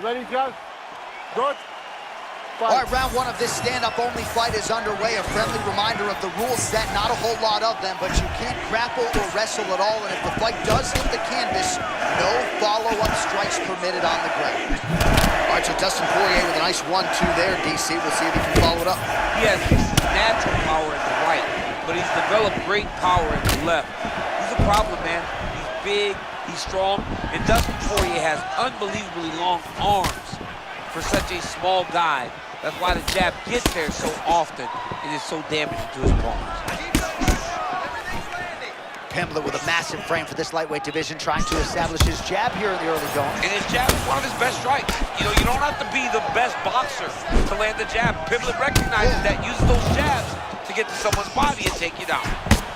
Ready, John? Good. All right, round one of this stand-up-only fight is underway. A friendly reminder of the rule set. Not a whole lot of them, but you can't grapple or wrestle at all. And if the fight does hit the canvas, no follow-up strikes permitted on the ground. All right, so Dustin Poirier with a nice 1-2 there, DC. We'll see if he can follow it up. He has natural power at the right, but he's developed great power at the left. He's a problem, man. He's big, he's strong, and Dustin Poirier has unbelievably long arms for such a small guy. That's why the jab gets there so often and is so damaging to his opponents. Pimblett with a massive frame for this lightweight division, trying to establish his jab here in the early going. And his jab is one of his best strikes. You know, you don't have to be the best boxer to land the jab. Pimblett recognizes that, uses those jabs to get to someone's body and take you down.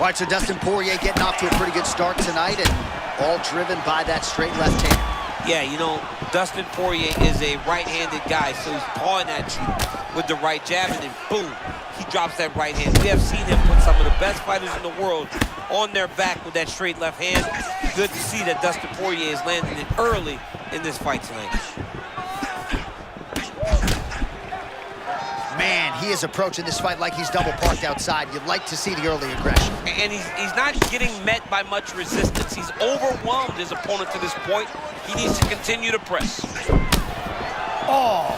All right, so Dustin Poirier getting off to a pretty good start tonight, and all driven by that straight left hand. Yeah, you know, Dustin Poirier is a right-handed guy, so he's pawing at you with the right jab, and then boom, he drops that right hand. We have seen him put some of the best fighters in the world on their back with that straight left hand. Good to see that Dustin Poirier is landing it early in this fight tonight. Man, he is approaching this fight like he's double parked outside. You'd like to see the early aggression. And he's not getting met by much resistance. He's overwhelmed his opponent to this point. He needs to continue to press. Oh,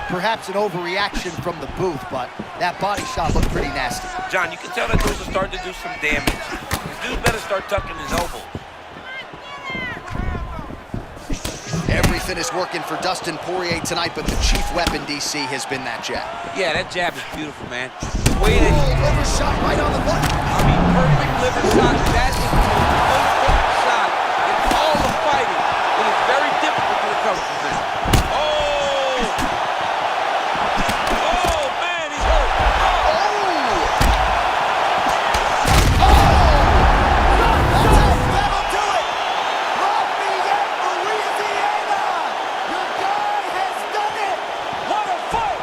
perhaps an overreaction from the booth, but that body shot looked pretty nasty. John, you can tell that those are starting to do some damage. This dude better start tucking his elbow. Everything is working for Dustin Poirier tonight, but the chief weapon, DC, has been that jab. Yeah, that jab is beautiful, man. The way that liver shot right on the button. I mean, perfect liver shot. That is the most perfect shot in all of fighting. It is very difficult to recover from this. Oh! Oh, man, he's hurt. That'll do it. Lafayette, Louisiana. Your guy has done it. What a fight!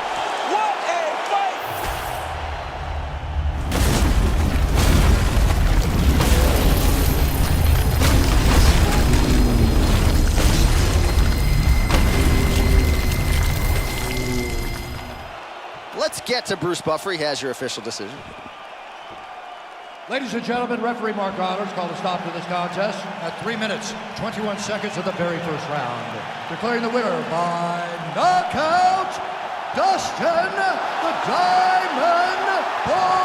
What a fight! Let's get to Bruce Buffer. He has your official decision. Ladies and gentlemen, referee Mark Honors called a stop to this contest at 3 minutes, 21 seconds of the very first round. Declaring the winner by knockout, Dustin the Diamond Poirier.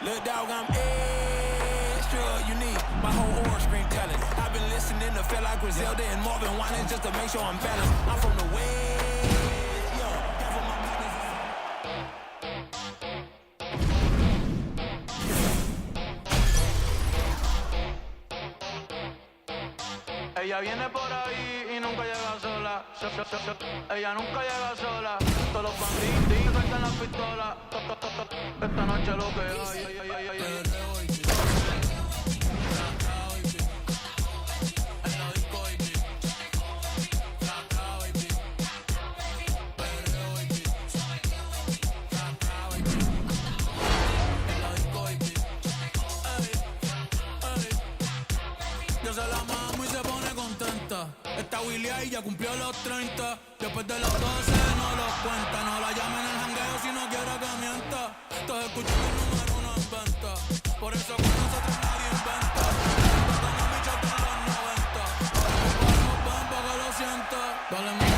Little dog, I'm extra unique. My whole aura scream talent. I've been listening to feel like Griselda and Marvin Winans just to make sure I'm balanced. I'm from the West. Yo, half of my Ella viene por ahí y nunca llega sola. Ella nunca llega sola. Todos los bandidos sacan las pistolas. Esta noche lo que hay. Yo se la mamo y se pone contenta. Esta Willy ahí ya cumplió los 30. Después de los 12 no los cuenta. No la llamen el jangueo si no quiere que mienta. Todos escuchan el número uno en venta. Por eso con nosotros nadie inventa. Con un bicho en los 90. Vamos, ven pa' que lo sienta. Dale más.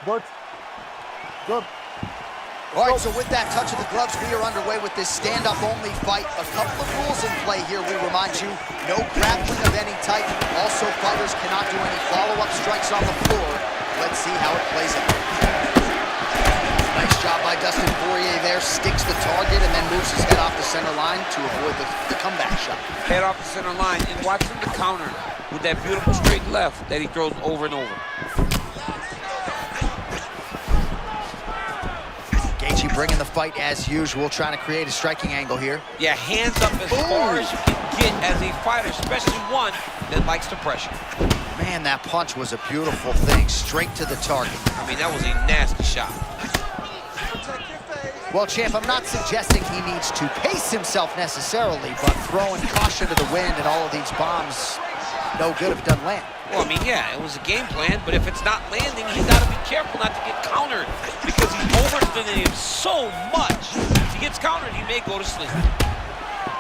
Good. Good. All right, so with that touch of the gloves, we are underway with this stand-up-only fight. A couple of rules in play here, we remind you. No grappling of any type. Also, fighters cannot do any follow-up strikes on the floor. Let's see how it plays out. Nice job by Dustin Poirier there. Sticks the target and then moves his head off the center line to avoid the comeback shot. Head off the center line, and watch him to counter with that beautiful straight left that he throws over and over. Gaethje bringing the fight as usual, trying to create a striking angle here. Yeah, hands up as far as you can get as a fighter, especially one that likes the pressure. Man, that punch was a beautiful thing, straight to the target. I mean, that was a nasty shot. Well, champ, I'm not suggesting he needs to pace himself necessarily, but throwing caution to the wind and all of these bombs, no good if it doesn't land. Well, I mean, yeah, it was a game plan, but if it's not landing, he's got to be careful not to get countered because he's overextending him so much. If he gets countered, he may go to sleep.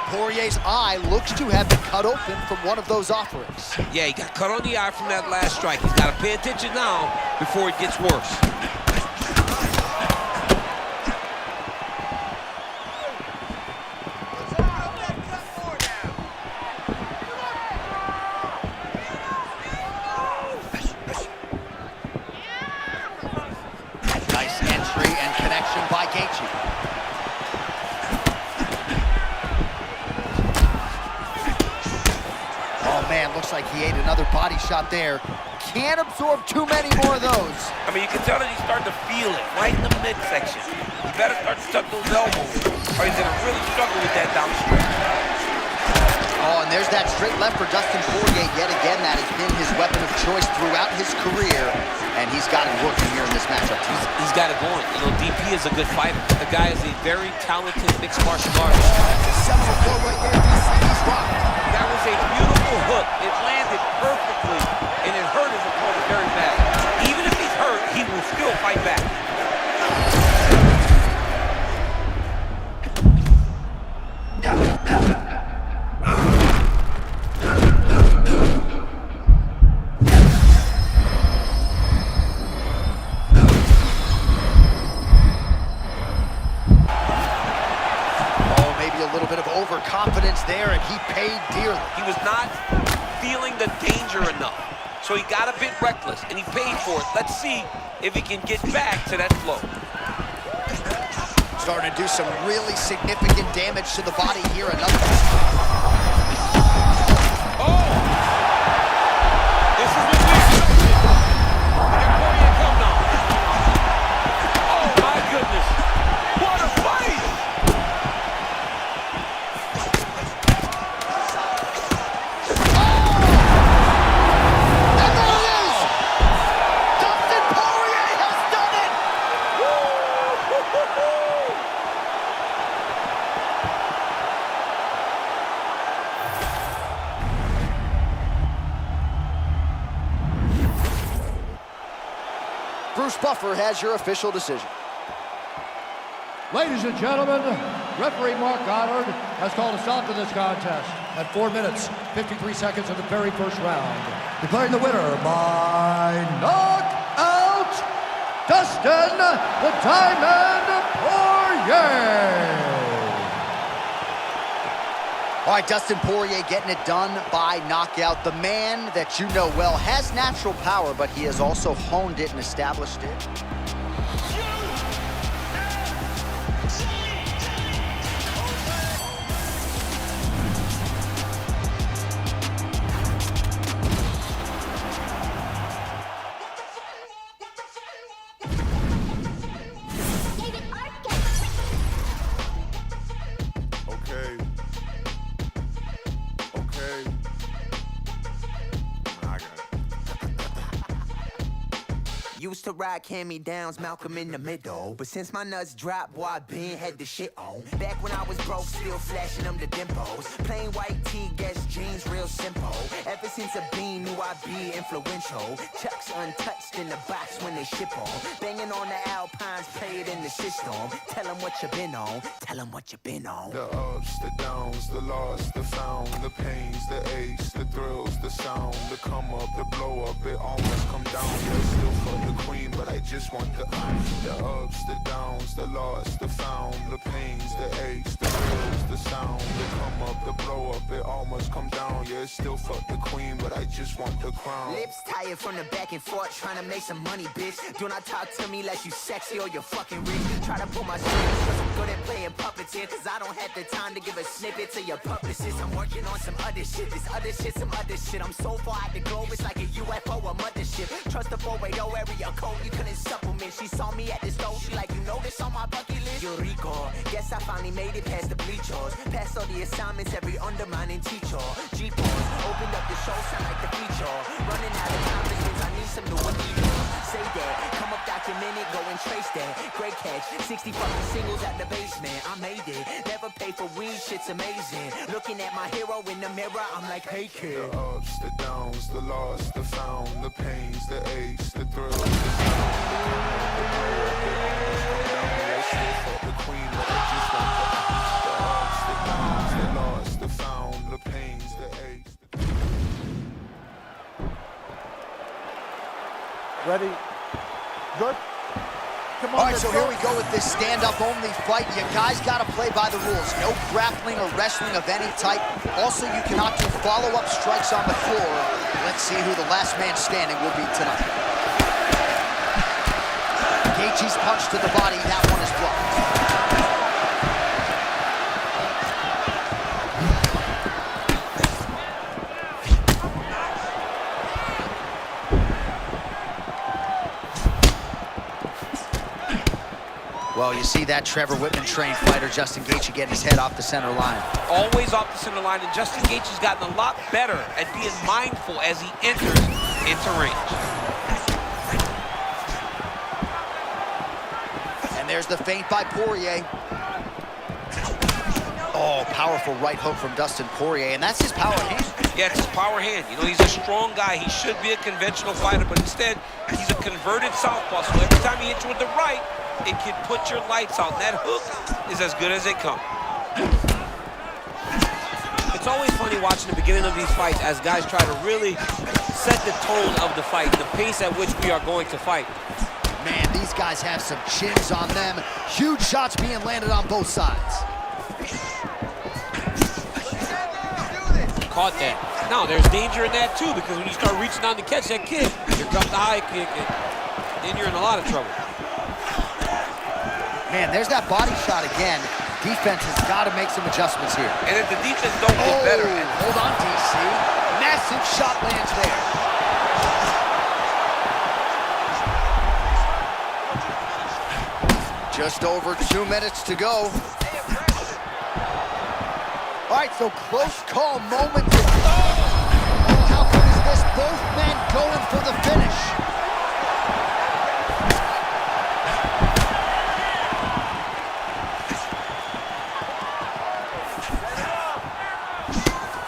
Poirier's eye looks to have been cut open from one of those offerings. Yeah, he got cut on the eye from that last strike. He's got to pay attention now before it gets worse. Nice entry and connection by Gaethje. Oh man, looks like he ate another body shot there. Can't absorb too many more of those. I mean, you can tell that he's starting to feel it right in the midsection. He better start to tuck those elbows, or he's going to really struggle with that downstretch. Oh, and there's that straight left for Dustin Poirier yet again. That has been his weapon of choice throughout his career, and he's got it working here in this matchup. He's got it going. You know, DP is a good fighter. The guy is a very talented mixed martial artist. That was a beautiful hook. It landed perfectly, and it hurt his opponent very bad. Even if he's hurt, he will still fight back. Overconfidence there, and he paid dearly. He was not feeling the danger enough, so he got a bit reckless, and he paid for it. Let's see if he can get back to that flow. Starting to do some really significant damage to the body here. Another. Oh! This is what we expected. Look at Poirier come now. Oh, my goodness. What a fight! Bruce Buffer has your official decision. Ladies and gentlemen, referee Mark Goddard has called a stop to this contest at 4 minutes, 53 seconds of the very first round. Declaring the winner by knockout, Dustin the Diamond Poirier. All right, Dustin Poirier getting it done by knockout. The man that you know well has natural power, but he has also honed it and established it. Used to rock hand-me-downs, Malcolm in the middle. But since my nuts dropped, boy, I been had the shit on. Back when I was broke, still flashing them the dimples. Plain white tee, Guess jeans, real simple. Ever since a bean, knew I'd be influential. Chucks untouched in the box when they ship on. Banging on the Alpines, play it in the system. Tell them what you been on, tell them what you been on. The ups, the downs, the lost, the found, the pains, the aches, the thrills, the sound, the come up, the blow up, it almost come down. Yeah, still fuck the queen, but I just want the ups, the downs, the lost, the found, the pains, the aches, the thrills, the sound, the come up, the blow up, it almost come down. Yeah, still fuck the queen, but I just want the crown. Lips tired from the back and forth, trying to make some money, bitch. Do not talk to me like you sexy or you're fucking rich. Try to pull my strings, good at playing puppeteer, cause I don't have the time to give a snippet to your publicist. I'm working on some other shit, this other shit, some other shit. I'm so far out the globe, it's like a UFO, a mothership. Trust the 480 area code, you couldn't supplement. She saw me at the stove, she like, you know this on my bucket list? Yo rico, guess I finally made it past the bleachers. Passed all the assignments, every undermining teacher. G-Pause, opened up the show, sound like the feature. Running out of time, this means I need some new Adidas. Say that, come up, document it, go and trace that. Great catch, 60 fucking singles at the basement. I made it, never pay for weed, shit's amazing. Looking at my hero in the mirror, I'm like, hey kid. The ups, the downs, the lost, the found, the pains, the aches, the thrills, the sound, the fuck the queen, but I just want the ups, the downs, the lost, the found, the pains, the aches. Ready? Good. Come on, All right, let's so go. here we go with this stand-up only fight. You guys got to play by the rules. No grappling or wrestling of any type. Also, you cannot do follow-up strikes on the floor. Let's see who the last man standing will be tonight. Gaethje's punch to the body, that one is blocked. Well, you see that Trevor Whitman-trained fighter, Justin Gaethje, getting his head off the center line. Always off the center line, and Justin Gaethje's gotten a lot better at being mindful as he enters into range. And there's the feint by Poirier. Oh, powerful right hook from Dustin Poirier, and that's his power hand. Yeah, it's his power hand. You know, he's a strong guy. He should be a conventional fighter, but instead, he's a converted southpaw. So every time he hits you with the right, it can put your lights out. And that hook is as good as they come. It's always funny watching the beginning of these fights as guys try to really set the tone of the fight, the pace at which we are going to fight. Man, these guys have some chins on them. Huge shots being landed on both sides. Caught that. Now, there's danger in that, too, because when you start reaching down to catch that kick, here comes the high kick, and then you're in a lot of trouble. Man, there's that body shot again. Defense has got to make some adjustments here. And if the defense don't get better. Hold on, DC. Massive shot lands there. Just over 2 minutes to go. All right, so close call moment. Oh, how good is this? Both men going for the finish.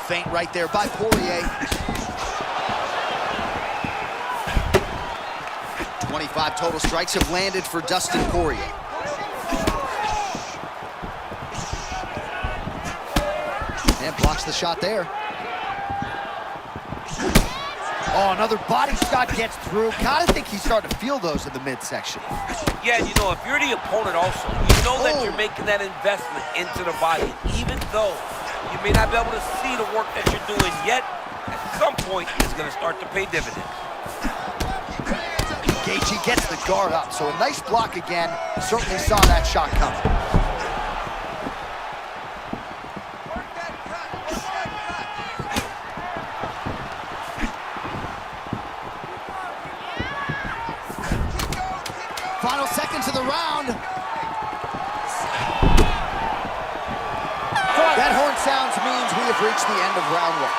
Feint right there by Poirier. 25 total strikes have landed for Dustin Poirier. And blocks the shot there. Oh, another body shot gets through. Gotta think he's starting to feel those in the midsection. Yeah, you know, if you're the opponent also, you know that you're making that investment into the body. Even though you may not be able to see the work that you're doing yet, at some point, it's gonna start to pay dividends. Gaethje gets the guard up, so a nice block again. Certainly saw that shot coming. Final seconds of the round. That horn sounds means we have reached the end of round one.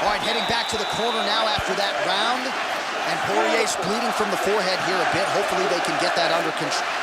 All right, heading back to the corner now after that round. And Poirier's bleeding from the forehead here a bit. Hopefully they can get that under control.